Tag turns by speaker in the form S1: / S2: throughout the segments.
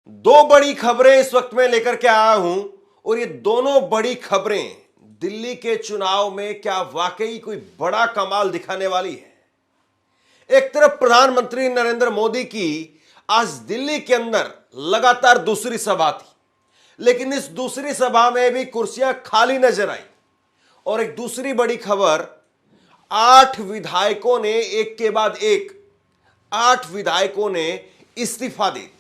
S1: दो बड़ी खबरें इस वक्त में लेकर के आया हूं और ये दोनों बड़ी खबरें दिल्ली के चुनाव में क्या वाकई कोई बड़ा कमाल दिखाने वाली है। एक तरफ प्रधानमंत्री नरेंद्र मोदी की आज दिल्ली के अंदर लगातार दूसरी सभा थी, लेकिन इस दूसरी सभा में भी कुर्सियां खाली नजर आई। और एक दूसरी बड़ी खबर, 8 विधायकों ने एक के बाद एक 8 विधायकों ने इस्तीफा दे दिया।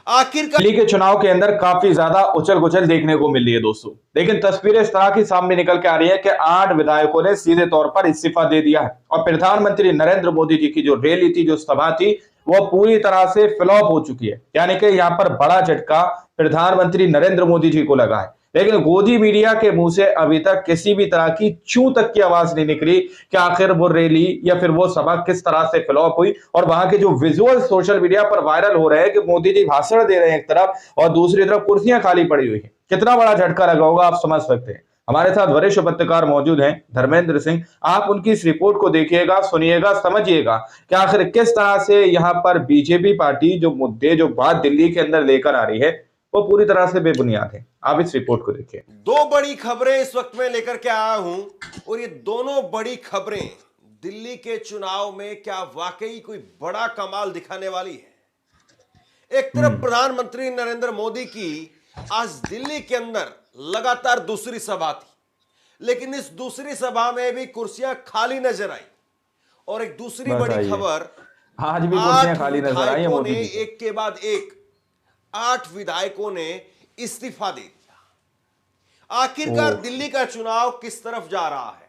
S1: आखिरकार
S2: दिल्ली के चुनाव के अंदर काफी ज्यादा उछल कुचल देखने को मिल रही है दोस्तों, लेकिन तस्वीरें इस तरह की सामने निकल के आ रही है कि 8 विधायकों ने सीधे तौर पर इस्तीफा दे दिया है और प्रधानमंत्री नरेंद्र मोदी जी की जो रैली थी, जो सभा थी, वो पूरी तरह से फ्लॉप हो चुकी है। यानी कि यहाँ पर बड़ा झटका प्रधानमंत्री नरेंद्र मोदी जी को लगा है। लेकिन गोदी मीडिया के मुंह से अभी तक किसी भी तरह की चू तक की आवाज नहीं निकली कि आखिर वो रैली या फिर वो सभा किस तरह से फ्लॉप हुई। और वहां के जो विजुअल सोशल मीडिया पर वायरल हो रहे हैं कि मोदी जी भाषण दे रहे हैं एक तरफ और दूसरी तरफ कुर्सियां खाली पड़ी हुई हैं। कितना बड़ा झटका लगा होगा आप समझ सकते हैं। हमारे साथ वरिष्ठ पत्रकार मौजूद हैं, धर्मेंद्र सिंह। आप उनकी इस रिपोर्ट को देखिएगा, सुनिएगा, समझिएगा कि आखिर किस तरह से यहाँ पर बीजेपी पार्टी जो मुद्दे, जो बात दिल्ली के अंदर लेकर आ रही है, वो पूरी तरह से बेबुनियाद है। आप इस रिपोर्ट को देखिए।
S1: दो बड़ी खबरें इस वक्त में लेकर के आया हूं और ये दोनों बड़ी खबरें दिल्ली के चुनाव में क्या वाकई कोई बड़ा कमाल दिखाने वाली है। एक तरफ प्रधानमंत्री नरेंद्र मोदी की आज दिल्ली के अंदर लगातार दूसरी सभा थी, लेकिन इस दूसरी सभा में भी कुर्सियां खाली नजर आई। और एक दूसरी बड़ी खबर,
S2: आज भी कुर्सियां
S1: 8
S2: खाली नजर आई है
S1: विधायकों
S2: मोदी
S1: ने
S2: जी की।
S1: एक के बाद एक 8 विधायकों ने इस्तीफा दे दिया। आखिरकार दिल्ली का चुनाव किस तरफ जा रहा है?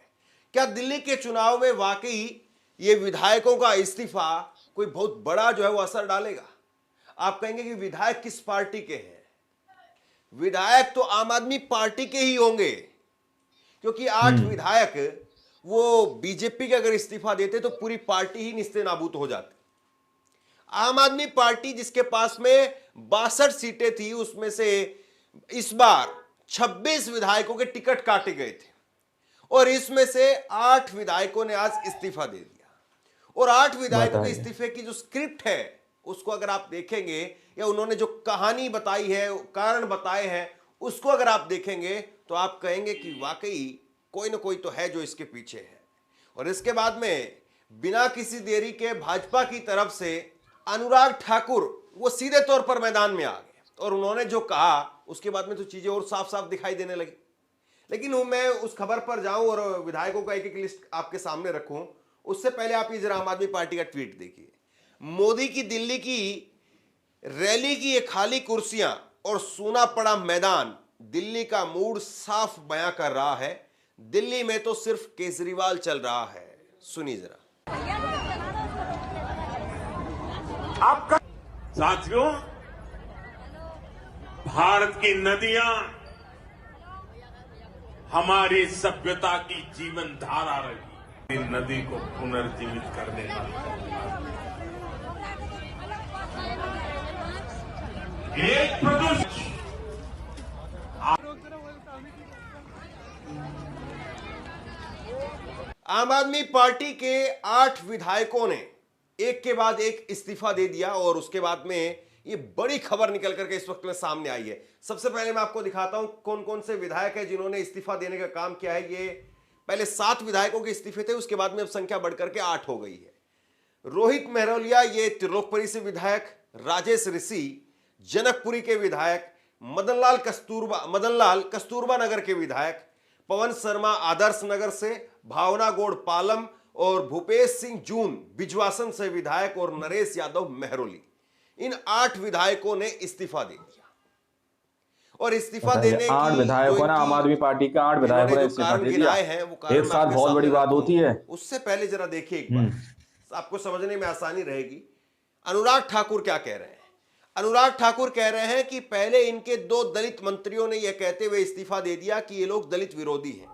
S1: क्या दिल्ली के चुनाव में वाकई ये विधायकों का इस्तीफा कोई बहुत बड़ा जो है वो असर डालेगा? आप कहेंगे कि विधायक किस पार्टी के हैं? विधायक तो आम आदमी पार्टी के ही होंगे, क्योंकि 8 विधायक वो बीजेपी के अगर इस्तीफा देते तो पूरी पार्टी ही निस्ते नाबूद हो जाती। आम आदमी पार्टी जिसके पास में 62 सीटें थी, उसमें से इस बार 26 विधायकों के टिकट काटे गए थे और इसमें से 8 विधायकों ने आज इस्तीफा दे दिया। और 8 विधायकों के इस्तीफे की जो स्क्रिप्ट है उसको अगर आप देखेंगे, या उन्होंने जो कहानी बताई है, कारण बताए हैं, उसको अगर आप देखेंगे तो आप कहेंगे कि वाकई कोई ना कोई तो है जो इसके पीछे है। और इसके बाद में बिना किसी देरी के भाजपा की तरफ से अनुराग ठाकुर वो सीधे तौर पर मैदान में आ गए और उन्होंने जो कहा उसके बाद में तो चीजें और साफ साफ दिखाई देने लगी। लेकिन मैं उस खबर पर जाऊं और विधायकों का एक एक लिस्ट आपके सामने रखूं, उससे पहले आप ये जरा आम आदमी पार्टी का ट्वीट देखिए। मोदी की दिल्ली की रैली की ये खाली कुर्सियां और सूना पड़ा मैदान दिल्ली का मूड साफ बयां कर रहा है। दिल्ली में तो सिर्फ केजरीवाल चल रहा है। सुनिए जरा।
S3: आपका साथियों, भारत की नदियां हमारी सभ्यता की जीवन धारा रही। इन नदी को पुनर्जीवित करने का एक प्रदूषण
S1: आम आदमी पार्टी के 8 विधायकों ने एक के बाद एक इस्तीफा दे दिया और उसके बाद में ये बड़ी खबर निकल करके इस वक्त में सामने आई है। सबसे पहले मैं आपको दिखाता हूं कौन कौन से विधायक हैं जिन्होंने इस्तीफा देने का काम किया है। ये पहले 7 विधायकों के इस्तीफे थे, उसके बाद में अब संख्या बढ़कर के 8 हो गई है। रोहित मेहरोलिया ये त्रिलोकपुरी से विधायक, राजेश ऋषि जनकपुरी के विधायक, मदनलाल कस्तूरबा नगर के विधायक, पवन शर्मा आदर्श नगर से, भावना गौड़ पालम और भूपेश सिंह जून बिजवासन से विधायक और नरेश यादव मेहरोली। इन 8 विधायकों ने इस्तीफा दे दिया। और इस्तीफा देने
S2: 8 विधायकों ने, आम आदमी पार्टी के 8 विधायकों ने इस्तीफा दे दिया
S1: है, वो कारण
S2: एक साथ बहुत बड़ी बात होती है।
S1: उससे पहले जरा देखिए एक बार, आपको समझने में आसानी रहेगी। अनुराग ठाकुर क्या कह रहे हैं? अनुराग ठाकुर कह रहे हैं कि पहले इनके 2 दलित मंत्रियों ने यह कहते हुए इस्तीफा दे दिया कि ये लोग दलित विरोधी हैं।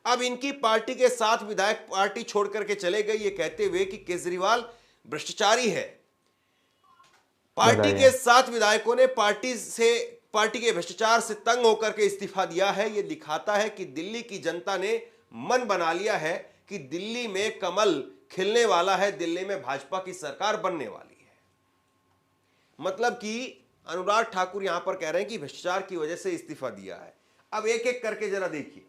S1: अब इनकी पार्टी के 7 विधायक पार्टी छोड़ करके चले गए ये कहते हुए कि केजरीवाल भ्रष्टाचारी है। पार्टी के 7 विधायकों ने पार्टी के भ्रष्टाचार से तंग होकर के इस्तीफा दिया है। यह दिखाता है कि दिल्ली की जनता ने मन बना लिया है कि दिल्ली में कमल खिलने वाला है, दिल्ली में भाजपा की सरकार बनने वाली है। मतलब कि अनुराग ठाकुर यहां पर कह रहे हैं कि भ्रष्टाचार की वजह से इस्तीफा दिया है। अब एक एक करके जरा देखिए,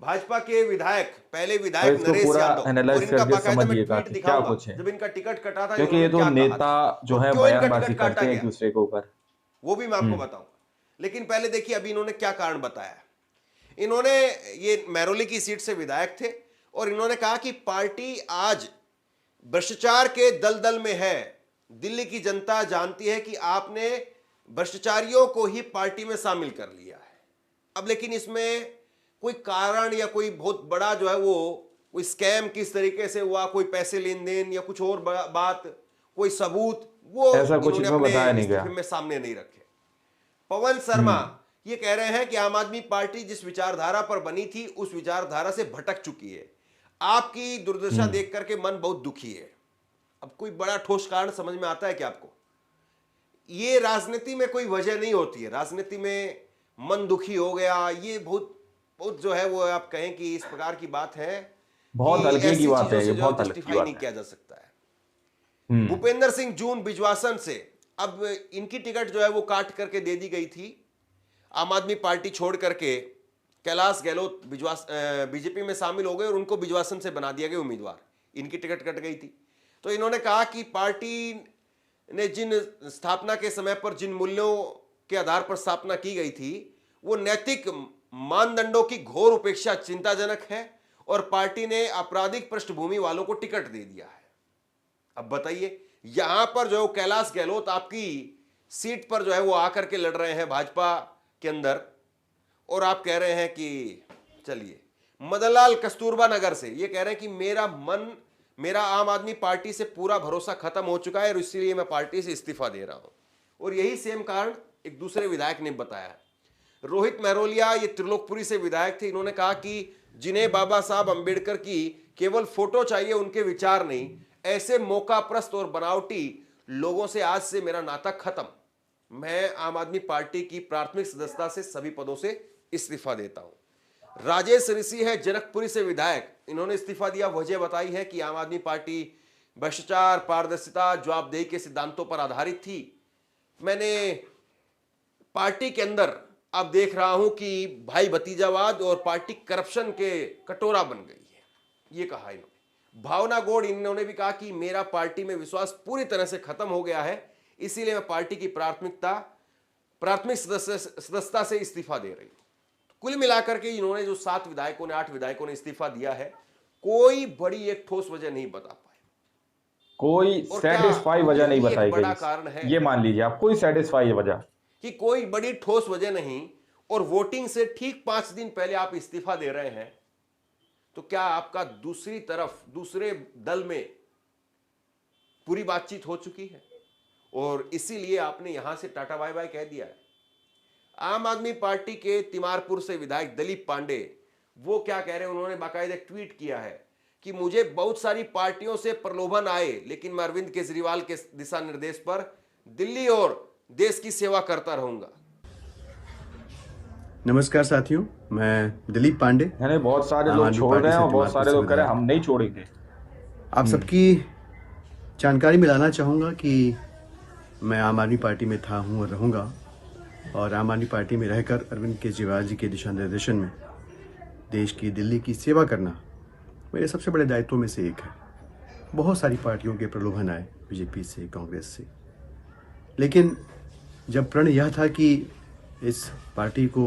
S1: भाजपा के विधायक, पहले
S2: और
S1: विधायक
S2: इसको
S1: नरेश
S2: पूरा
S1: यादव, और
S2: एनालाइज
S1: इनका
S2: करके
S1: बाकायदा मैं
S2: समझिएगा
S1: ट्वीट
S2: कि क्या
S1: दिखाऊंगा,
S2: कुछ है,
S1: जब इनका टिकट कटा था
S2: क्योंकि
S1: इन्होंने
S2: ये तो
S1: क्या कहा
S2: नेता
S1: था,
S2: जो
S1: और
S2: है
S1: क्यों इनका
S2: बयानबाजी
S1: टिकट काटा
S2: करते हैं एक
S1: गया,
S2: दूसरे के ऊपर।
S1: वो भी मैं आपको बताऊंगा। लेकिन पहले देखिए अभी इन्होंने क्या कारण बताया। इन्होंने, ये महरौली की सीट से विधायक थे, और इन्होंने कहा कि पार्टी आज भ्रष्टाचार के दलदल में है। दिल्ली की जनता जानती है कि आपने भ्रष्टाचारियों को ही पार्टी में शामिल कर लिया है। अब लेकिन इसमें कोई कारण या कोई बहुत बड़ा जो है वो कोई स्कैम किस तरीके से हुआ, कोई पैसे लेन देन या कुछ और बात, कोई सबूत, वो
S2: ऐसा कुछ
S1: इन्होंने
S2: इसमें
S1: अपने
S2: बताया नहीं गया।
S1: इस्तीफे में सामने नहीं रखे। पवन शर्मा ये कह रहे हैं कि आम आदमी पार्टी जिस विचारधारा पर बनी थी उस विचारधारा से भटक चुकी है। आपकी दुर्दशा देख करके मन बहुत दुखी है। अब कोई बड़ा ठोस कारण समझ में आता है क्या आपको? ये राजनीति में कोई वजह नहीं होती है। राजनीति में मन दुखी हो गया, ये बहुत बहुत जो है वो आप कहें कि इस प्रकार की बात है
S2: बहुत
S1: कि
S2: हल्के की
S1: ऐसी
S2: बात
S1: चीजों
S2: है,
S1: से
S2: ये
S1: जो
S2: बहुत हल्की
S1: जस्टिफाई
S2: बात
S1: नहीं
S2: है।
S1: किया जा सकता है। भूपेंद्र सिंह जून बिजवासन से, अब इनकी टिकट जो है वो काट करके दे दी गई थी। आम आदमी पार्टी छोड़ करके कैलाश गहलोत बीजेपी में शामिल हो गए और उनको बिजवासन से बना दिया गया उम्मीदवार। इनकी टिकट कट गई थी। तो इन्होंने कहा कि पार्टी ने जिन स्थापना के समय पर जिन मूल्यों के आधार पर स्थापना की गई थी वो नैतिक मानदंडों की घोर उपेक्षा चिंताजनक है, और पार्टी ने आपराधिक पृष्ठभूमि वालों को टिकट दे दिया है। अब बताइए, यहां पर जो कैलाश गहलोत आपकी सीट पर जो है वो आकर के लड़ रहे हैं भाजपा के अंदर, और आप कह रहे हैं कि चलिए। मदनलाल कस्तूरबा नगर से ये कह रहे हैं कि मेरा आम आदमी पार्टी से पूरा भरोसा खत्म हो चुका है और इसीलिए मैं पार्टी से इस्तीफा दे रहा हूं। और यही सेम कारण एक दूसरे विधायक ने बताया है। रोहित महरोलिया, ये त्रिलोकपुरी से विधायक थे, इन्होंने कहा कि जिन्हें बाबा साहब अंबेडकर की केवल फोटो चाहिए, उनके विचार नहीं, ऐसे मौकाप्रस्त और बनावटी लोगों से आज से मेरा नाता खत्म। मैं आम आदमी पार्टी की प्राथमिक सदस्यता से सभी पदों से इस्तीफा देता हूं। राजेश ऋषि है जनकपुरी से विधायक, इन्होंने इस्तीफा दिया। वजह बताई है कि आम आदमी पार्टी भ्रष्टाचार, पारदर्शिता, जवाबदेही के सिद्धांतों पर आधारित थी। मैंने पार्टी के अंदर अब देख रहा हूं कि भाई भतीजावाद और पार्टी करप्शन के कटोरा बन गई है, ये कहा इन्होंने। भावना गौड़, इन्होंने भी कहा कि मेरा पार्टी में विश्वास पूरी तरह से खत्म हो गया है, इसीलिए मैं पार्टी की प्राथमिक सदस्यता से इस्तीफा दे रही हूं। कुल मिलाकर के इन्होंने जो 7 विधायकों ने 8 विधायकों ने इस्तीफा दिया है, कोई बड़ी एक ठोस वजह नहीं बता पाए।
S2: कोई
S1: और क्या
S2: सेटिस्फाई वजह नहीं
S1: यही एक
S2: बताई
S1: बड़ा
S2: गई,
S1: कारण है
S2: ये मान लीजिए आप, कोई सेटिस्फाई वजह
S1: कि कोई बड़ी ठोस वजह नहीं, और वोटिंग से ठीक 5 दिन पहले आप इस्तीफा दे रहे हैं, तो क्या आपका दूसरी तरफ दूसरे दल में पूरी बातचीत हो चुकी है और इसीलिए आपने यहां से टाटा बाय बाय कह दिया है? आम आदमी पार्टी के तिमारपुर से विधायक दिलीप पांडे, वो क्या कह रहे हैं, उन्होंने बाकायदा ट्वीट किया है कि मुझे बहुत सारी पार्टियों से प्रलोभन आए, लेकिन मैं अरविंद केजरीवाल के दिशा निर्देश पर दिल्ली और देश की सेवा करता रहूंगा।
S4: नमस्कार साथियों, मैं दिलीप पांडे।
S2: यानी बहुत सारे
S4: आम
S2: लोग
S4: आदमी
S2: छोड़
S4: पार्टी
S2: रहे हैं
S4: से
S2: और बहुत
S4: तिमारपुर
S2: सारे
S4: से
S2: लोग कह रहे हैं
S4: विधायक।
S2: हम नहीं छोड़ेंगे।
S4: आप सबकी जानकारी मिलाना चाहूँगा कि मैं आम आदमी पार्टी में था, हूँ और रहूँगा, और आम आदमी पार्टी में रहकर अरविंद केजरीवाल जी के दिशा निर्देशन में देश की, दिल्ली की सेवा करना मेरे सबसे बड़े दायित्वों में से एक है। बहुत सारी पार्टियों के प्रलोभन आए, बीजेपी से, कांग्रेस से, लेकिन जब प्रण यह था कि इस पार्टी को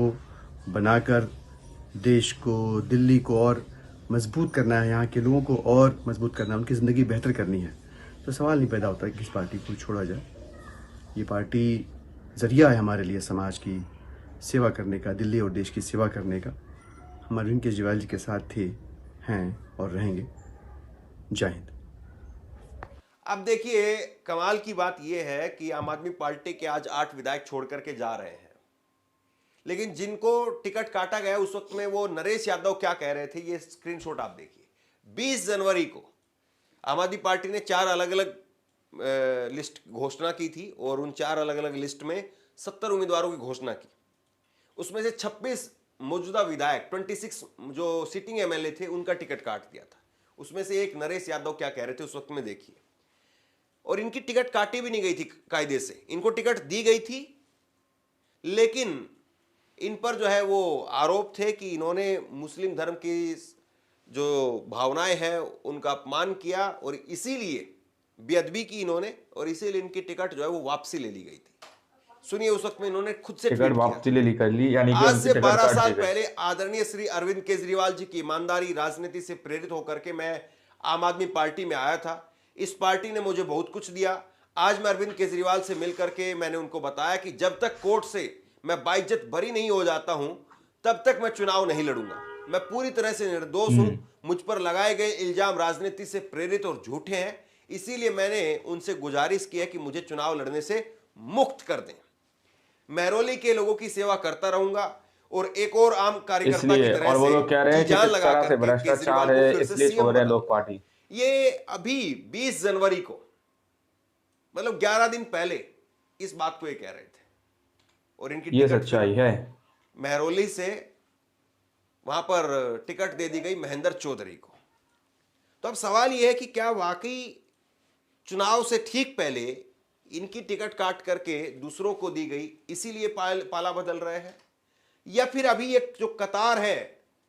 S4: बनाकर देश को, दिल्ली को और मजबूत करना है, यहाँ के लोगों को और मजबूत करना है, उनकी ज़िंदगी बेहतर करनी है, तो सवाल नहीं पैदा होता कि इस पार्टी को छोड़ा जाए। ये पार्टी ज़रिया है हमारे लिए समाज की सेवा करने का, दिल्ली और देश की सेवा करने का। हम अरविंद केजरीवाल जी के साथ थे, हैं और रहेंगे। जय हिंद।
S1: अब देखिए, कमाल की बात यह है कि आम आदमी पार्टी के आज 8 विधायक छोड़ करके जा रहे हैं, लेकिन जिनको टिकट काटा गया उस वक्त में वो नरेश यादव क्या कह रहे थे, ये स्क्रीनशॉट आप देखिए। 20 जनवरी को आम आदमी पार्टी ने 4 अलग अलग लिस्ट घोषणा की थी और उन 4 अलग अलग लिस्ट में 70 उम्मीदवारों की घोषणा की। उसमें से 26 मौजूदा विधायक, 26 जो सिटिंग एमएलए थे, उनका टिकट काट दिया था। उसमें से एक नरेश यादव क्या कह रहे थे उस वक्त में देखिए। और इनकी टिकट काटी भी नहीं गई थी कायदे से, इनको टिकट दी गई थी, लेकिन इन पर जो है वो आरोप थे कि इन्होंने मुस्लिम धर्म की जो भावनाएं हैं उनका अपमान किया और इसीलिए बेअदबी की इन्होंने, और इसीलिए इनकी टिकट जो है वो वापसी ले ली गई थी। सुनिए, उस वक्त में इन्होंने खुद से
S2: टिकट वापसी ले ली कर ली, यानी कि
S1: आज
S2: उनकी
S1: से
S2: टिकट
S1: 12
S2: काट
S1: साल
S2: दी गई।
S1: पहले आदरणीय श्री अरविंद केजरीवाल जी की ईमानदारी राजनीति से प्रेरित होकर के मैं आम आदमी पार्टी में आया था। इस पार्टी ने मुझे बहुत कुछ दिया। आज मैं अरविंद केजरीवाल से मिलकर के मैंने उनको बताया कि जब तक कोर्ट से मैं बाइज्जत बरी नहीं हो जाता हूं तब तक मैं चुनाव नहीं लड़ूंगा। मैं पूरी तरह से निर्दोष हूं, मुझ पर लगाए गए इल्जाम राजनीति से प्रेरित और झूठे हैं, इसीलिए मैंने उनसे गुजारिश की है कि मुझे चुनाव लड़ने से मुक्त कर दें। महरौली के लोगों की सेवा करता रहूंगा और एक और आम कार्यकर्ता की
S2: इसलिए,
S1: तरह
S2: और वो
S1: से
S2: लोग कह रहे हैं कि
S1: जान
S2: किस
S1: लगा
S2: तरह से
S1: करके
S2: भ्रष्टाचार
S1: केजरीवाल को
S2: है,
S1: फिर से
S2: इसलिए
S1: सीएम
S2: छोड़ रहे हैं
S1: बनाऊंगा।
S2: लोग पार्टी।
S1: ये अभी 20 जनवरी को, मतलब 11 दिन पहले इस बात को ये कह रहे थे, और इनकी
S2: ये
S1: टिकट
S2: सच्चाई है।
S1: महरौली से वहां पर टिकट दे दी गई महेंद्र चौधरी को। तो अब सवाल यह है कि क्या वाकई चुनाव से ठीक पहले इनकी टिकट काट करके दूसरों को दी गई, इसीलिए पाला बदल रहे हैं, या फिर अभी ये जो कतार है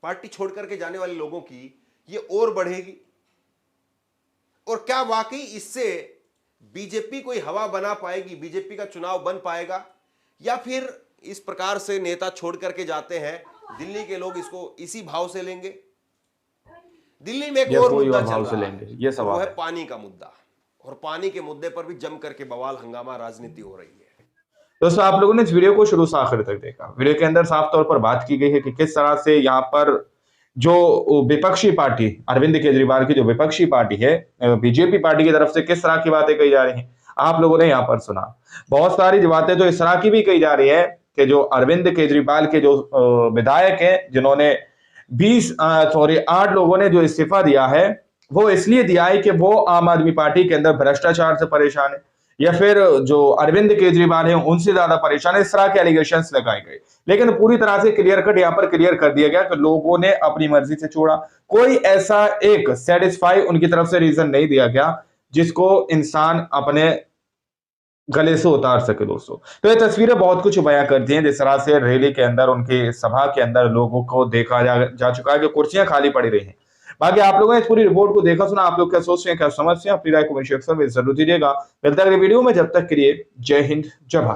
S1: पार्टी छोड़ करके जाने वाले लोगों की ये और बढ़ेगी, और क्या वाकई इससे बीजेपी कोई हवा बना पाएगी, बीजेपी का चुनाव बन पाएगा, या फिर इस प्रकार से नेता छोड़ करके जाते हैं दिल्ली के लोग इसको इसी भाव से लेंगे। दिल्ली में एक और मुद्दा चल रहा है,
S2: ये सवाल
S1: वो है
S2: है।
S1: पानी का मुद्दा, और पानी के मुद्दे पर भी जम करके बवाल हंगामा राजनीति हो रही है।
S2: दोस्तों, आप लोगों ने इस वीडियो को शुरू से आखिर तक देखा। वीडियो के अंदर साफ तौर पर बात की गई है कि किस तरह से यहाँ पर जो विपक्षी पार्टी, अरविंद केजरीवाल की जो विपक्षी पार्टी है, बीजेपी पार्टी की तरफ से किस तरह की बातें कही जा रही हैं, आप लोगों ने यहाँ पर सुना। बहुत सारी बातें तो इस तरह की भी कही जा रही है कि जो अरविंद केजरीवाल के जो विधायक हैं, जिन्होंने 8 लोगों ने जो इस्तीफा दिया है, वो इसलिए दिया है कि वो आम आदमी पार्टी के अंदर भ्रष्टाचार से परेशान है, या फिर जो अरविंद केजरीवाल है उनसे ज्यादा परेशान है। इस तरह के एलिगेशंस लगाए गए, लेकिन पूरी तरह से क्लियर कट यहाँ पर क्लियर कर दिया गया कि लोगों ने अपनी मर्जी से छोड़ा। कोई ऐसा एक सेटिस्फाई उनकी तरफ से रीजन नहीं दिया गया जिसको इंसान अपने गले से उतार सके। दोस्तों, तो ये तस्वीरें बहुत कुछ बयां करती हैं। जिस तरह से रैली के अंदर, उनकी सभा के अंदर लोगों को देखा जा चुका है कि कुर्सियां खाली पड़ी रही हैं। बाकी आप लोगों ने इस पूरी रिपोर्ट को देखा सुना, आप लोग क्या सोचते हैं, क्या समझते हैं, अपनी राय को कमेंट सेक्शन में जरूर दीजिएगा। मिलता है अगली वीडियो में, जब तक के लिए जय हिंद, जय भारत।